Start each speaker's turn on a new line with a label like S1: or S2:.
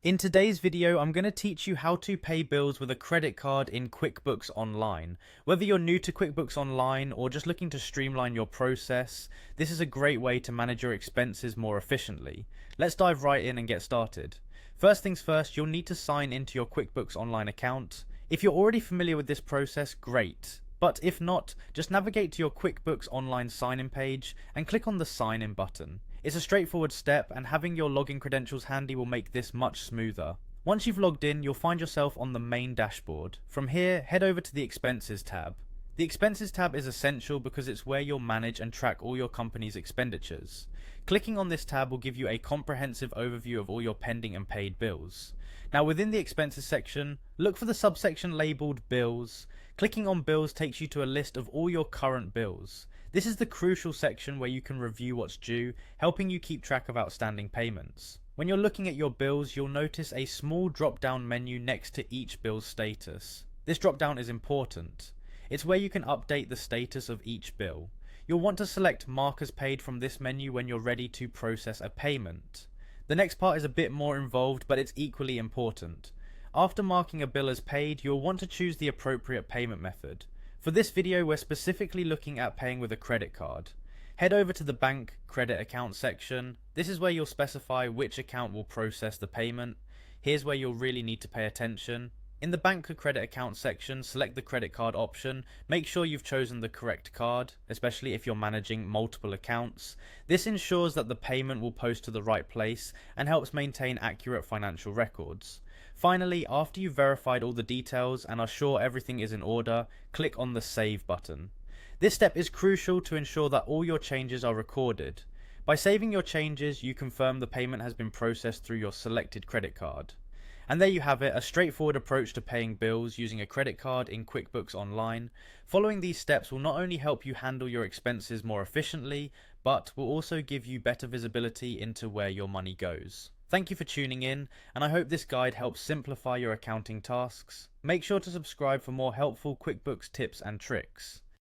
S1: In today's video, I'm going to teach you how to pay bills with a credit card in QuickBooks Online. Whether you're new to QuickBooks Online or just looking to streamline your process, this is a great way to manage your expenses more efficiently. Let's dive right in and get started. First things first, you'll need to sign into your QuickBooks Online account. If you're already familiar with this process, great. But if not, just navigate to your QuickBooks Online sign-in page and click on the Sign In button. It's a straightforward step, and having your login credentials handy will make this much smoother. Once you've logged in, you'll find yourself on the main dashboard. From here, head over to the Expenses tab. The Expenses tab is essential because it's where you'll manage and track all your company's expenditures. Clicking on this tab will give you a comprehensive overview of all your pending and paid bills. Now, within the Expenses section, look for the subsection labelled Bills. Clicking on Bills takes you to a list of all your current bills. This is the crucial section where you can review what's due, helping you keep track of outstanding payments. When you're looking at your bills, you'll notice a small drop-down menu next to each bill's status. This drop-down is important. It's where you can update the status of each bill. You'll want to select Mark as Paid from this menu when you're ready to process a payment. The next part is a bit more involved, but it's equally important. After marking a bill as paid, you'll want to choose the appropriate payment method. For this video, we're specifically looking at paying with a credit card. Head over to the Bank Credit Account section. This is where you'll specify which account will process the payment. Here's where you'll really need to pay attention. In the Bank Credit Account section, select the credit card option. Make sure you've chosen the correct card, especially if you're managing multiple accounts. This ensures that the payment will post to the right place and helps maintain accurate financial records. Finally, after you've verified all the details and are sure everything is in order, click on the Save button. This step is crucial to ensure that all your changes are recorded. By saving your changes, you confirm the payment has been processed through your selected credit card. And there you have it, a straightforward approach to paying bills using a credit card in QuickBooks Online. Following these steps will not only help you handle your expenses more efficiently, but will also give you better visibility into where your money goes. Thank you for tuning in, and I hope this guide helps simplify your accounting tasks. Make sure to subscribe for more helpful QuickBooks tips and tricks.